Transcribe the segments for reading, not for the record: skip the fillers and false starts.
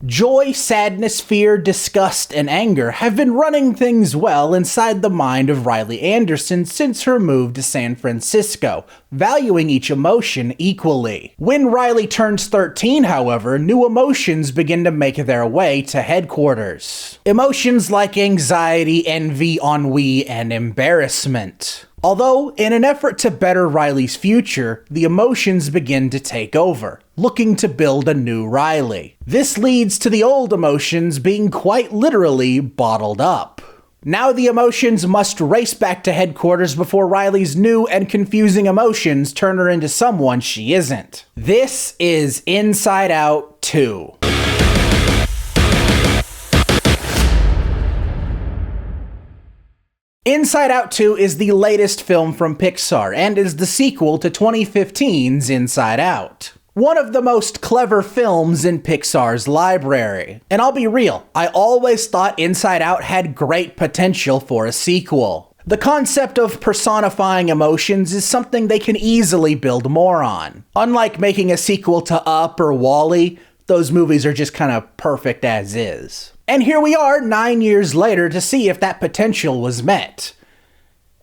Joy, sadness, fear, disgust, and anger have been running things well inside the mind of Riley Anderson since her move to San Francisco, valuing each emotion equally. When Riley turns 13, however, new emotions begin to make their way to headquarters. Emotions like anxiety, envy, ennui, and embarrassment. Although, in an effort to better Riley's future, the emotions begin to take over, looking to build a new Riley. This leads to the old emotions being quite literally bottled up. Now the emotions must race back to headquarters before Riley's new and confusing emotions turn her into someone she isn't. This is Inside Out 2. Inside Out 2 is the latest film from Pixar and is the sequel to 2015's Inside Out. One of the most clever films in Pixar's library. And I'll be real, I always thought Inside Out had great potential for a sequel. The concept of personifying emotions is something they can easily build more on. Unlike making a sequel to Up or WALL-E, those movies are just kind of perfect as is. And here we are 9 years later to see if that potential was met.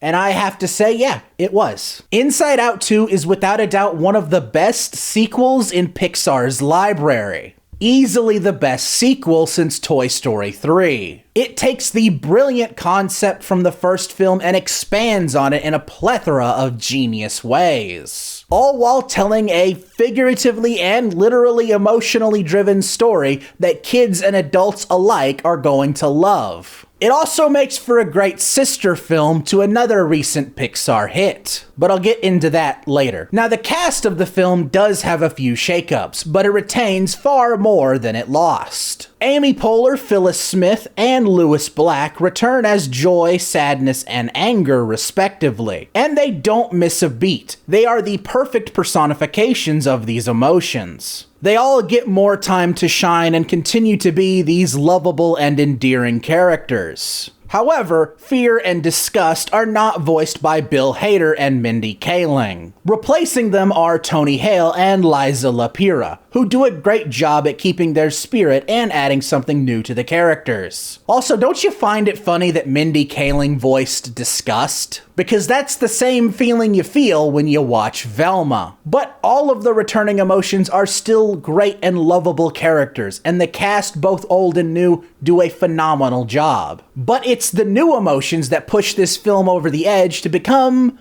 And I have to say, yeah, it was. Inside Out 2 is without a doubt one of the best sequels in Pixar's library. Easily the best sequel since Toy Story 3. It takes the brilliant concept from the first film and expands on it in a plethora of genius ways. All while telling a figuratively and literally emotionally driven story that kids and adults alike are going to love. It also makes for a great sister film to another recent Pixar hit, but I'll get into that later. Now, the cast of the film does have a few shakeups, but it retains far more than it lost. Amy Poehler, Phyllis Smith, and Lewis Black return as joy, sadness, and anger, respectively. And they don't miss a beat. They are the perfect personifications of these emotions. They all get more time to shine and continue to be these lovable and endearing characters. However, fear and disgust are not voiced by Bill Hader and Mindy Kaling. Replacing them are Tony Hale and Liza Lapira, who do a great job at keeping their spirit and adding something new to the characters. Also, don't you find it funny that Mindy Kaling voiced disgust? Because that's the same feeling you feel when you watch Velma. But all of the returning emotions are still great and lovable characters, and the cast, both old and new, do a phenomenal job. But it's the new emotions that push this film over the edge to become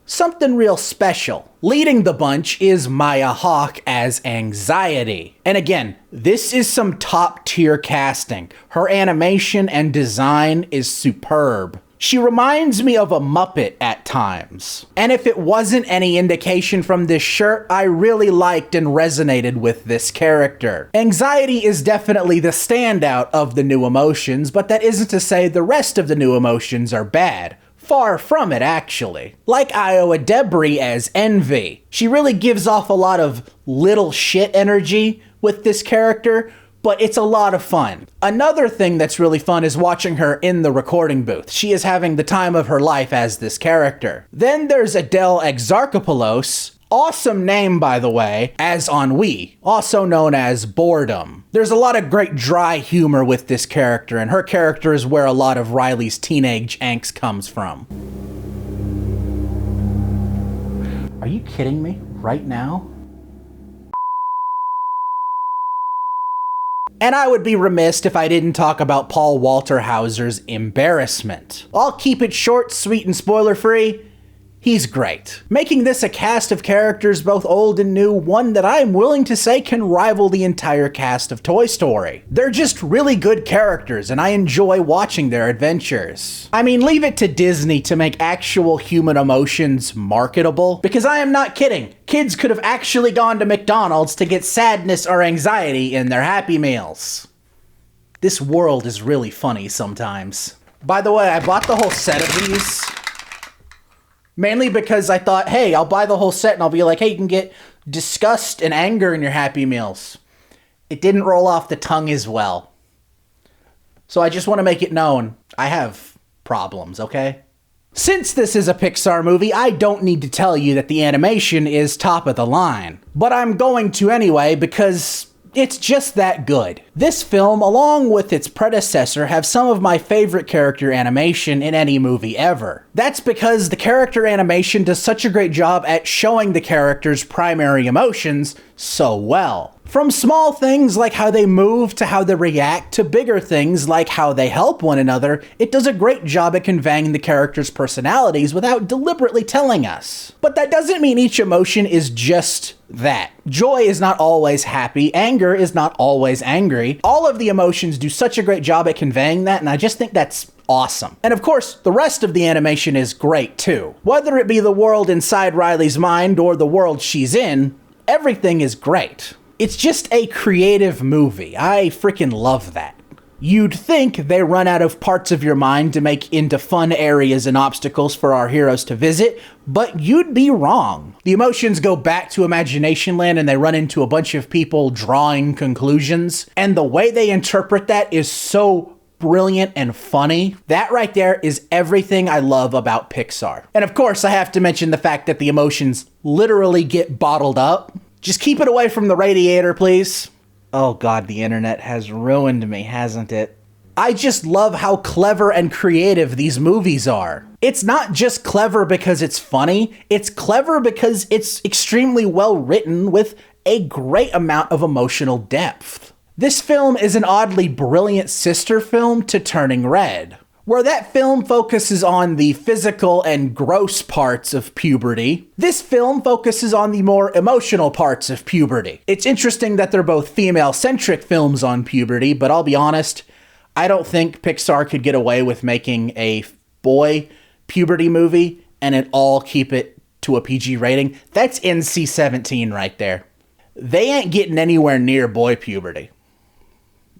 something real special. Leading the bunch is Maya Hawke as Anxiety. And again, this is some top-tier casting. Her animation and design is superb. She reminds me of a Muppet at times. And if it wasn't any indication from this shirt, I really liked and resonated with this character. Anxiety is definitely the standout of the new emotions, but that isn't to say the rest of the new emotions are bad. Far from it, actually. Like Iowa Debris as Envy. She really gives off a lot of little shit energy with this character, but it's a lot of fun. Another thing that's really fun is watching her in the recording booth. She is having the time of her life as this character. Then there's Adele Exarchopoulos, awesome name by the way, as Ennui, also known as Boredom. There's a lot of great dry humor with this character, and her character is where a lot of Riley's teenage angst comes from. Are you kidding me? Right now? And I would be remiss if I didn't talk about Paul Walter Hauser's embarrassment. I'll keep it short, sweet, and spoiler-free. He's great. Making this a cast of characters both old and new, one that I'm willing to say can rival the entire cast of Toy Story. They're just really good characters, and I enjoy watching their adventures. I mean, leave it to Disney to make actual human emotions marketable, because I am not kidding. Kids could have actually gone to McDonald's to get sadness or anxiety in their Happy Meals. This world is really funny sometimes. By the way, I bought the whole set of these. Mainly because I thought, hey, I'll buy the whole set and I'll be like, hey, you can get disgust and anger in your Happy Meals. It didn't roll off the tongue as well. So I just want to make it known, I have problems, okay? Since this is a Pixar movie, I don't need to tell you that the animation is top of the line. But I'm going to anyway because It's just that good. This film, along with its predecessor, have some of my favorite character animation in any movie ever. That's because the character animation does such a great job at showing the characters' primary emotions so well. From small things like how they move to how they react to bigger things like how they help one another, it does a great job at conveying the characters' personalities without deliberately telling us. But that doesn't mean each emotion is just that. Joy is not always happy, anger is not always angry. All of the emotions do such a great job at conveying that, and I just think that's awesome. And of course, the rest of the animation is great too. Whether it be the world inside Riley's mind or the world she's in, everything is great. It's just a creative movie. I freaking love that. You'd think they run out of parts of your mind to make into fun areas and obstacles for our heroes to visit, but you'd be wrong. The emotions go back to Imagination Land and they run into a bunch of people drawing conclusions, and the way they interpret that is so brilliant and funny. That right there is everything I love about Pixar. And of course, I have to mention the fact that the emotions literally get bottled up. Just keep it away from the radiator, please. Oh God, the internet has ruined me, hasn't it? I just love how clever and creative these movies are. It's not just clever because it's funny, it's clever because it's extremely well written with a great amount of emotional depth. This film is an oddly brilliant sister film to Turning Red. Where that film focuses on the physical and gross parts of puberty, this film focuses on the more emotional parts of puberty. It's interesting that they're both female-centric films on puberty, but I'll be honest, I don't think Pixar could get away with making a boy puberty movie and it all keep it to a PG rating. That's NC-17 right there. They ain't getting anywhere near boy puberty.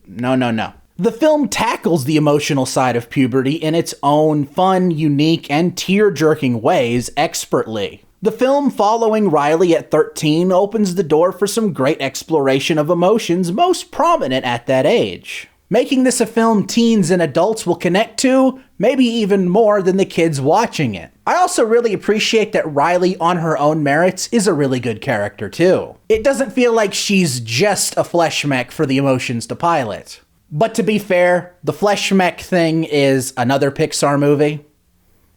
No, no, no. The film tackles the emotional side of puberty in its own fun, unique, and tear-jerking ways expertly. The film following Riley at 13 opens the door for some great exploration of emotions most prominent at that age, making this a film teens and adults will connect to, maybe even more than the kids watching it. I also really appreciate that Riley, on her own merits, is a really good character too. It doesn't feel like she's just a flesh mech for the emotions to pilot. But to be fair, the flesh mech thing is another Pixar movie.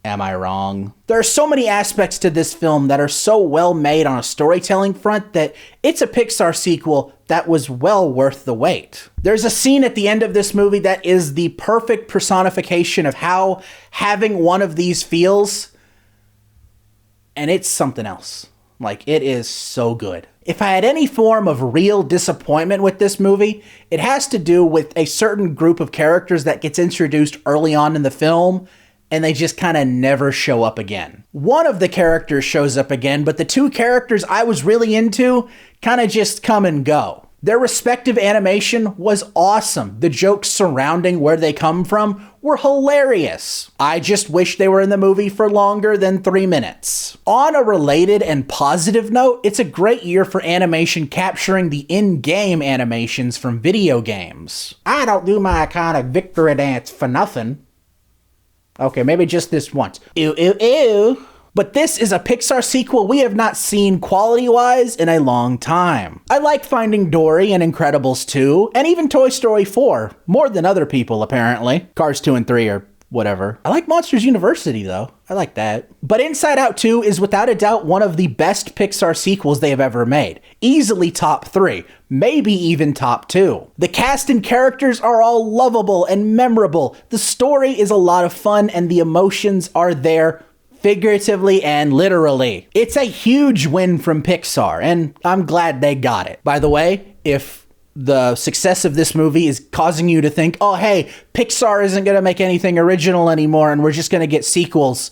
Am I wrong? There are so many aspects to this film that are so well made on a storytelling front that it's a Pixar sequel that was well worth the wait. There's a scene at the end of this movie that is the perfect personification of how having one of these feels, and it's something else. Like, it is so good. If I had any form of real disappointment with this movie, it has to do with a certain group of characters that gets introduced early on in the film, and they just kind of never show up again. One of the characters shows up again, but the two characters I was really into kind of just come and go. Their respective animation was awesome. The jokes surrounding where they come from were hilarious. I just wish they were in the movie for longer than 3 minutes. On a related and positive note, it's a great year for animation capturing the in-game animations from video games. I don't do my kind of victory dance for nothing. Okay, maybe just this once. Ew, ew, ew. But this is a Pixar sequel we have not seen quality-wise in a long time. I like Finding Dory and Incredibles 2, and even Toy Story 4, more than other people apparently. Cars 2 and 3 are whatever. I like Monsters University though. I like that. But Inside Out 2 is without a doubt one of the best Pixar sequels they have ever made. Easily top 3, maybe even top 2. The cast and characters are all lovable and memorable. The story is a lot of fun and the emotions are there figuratively and literally. It's a huge win from Pixar, and I'm glad they got it. By the way, if the success of this movie is causing you to think, oh hey, Pixar isn't going to make anything original anymore and we're just going to get sequels,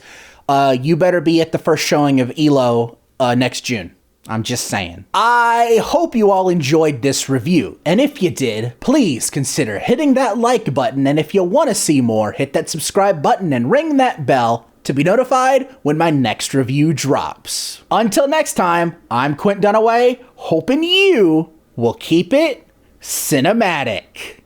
you better be at the first showing of ELO next June. I'm just saying. I hope you all enjoyed this review, and if you did, please consider hitting that like button, and if you want to see more, hit that subscribe button and ring that bell to be notified when my next review drops. Until next time, I'm Quint Dunaway, hoping you will keep it cinematic.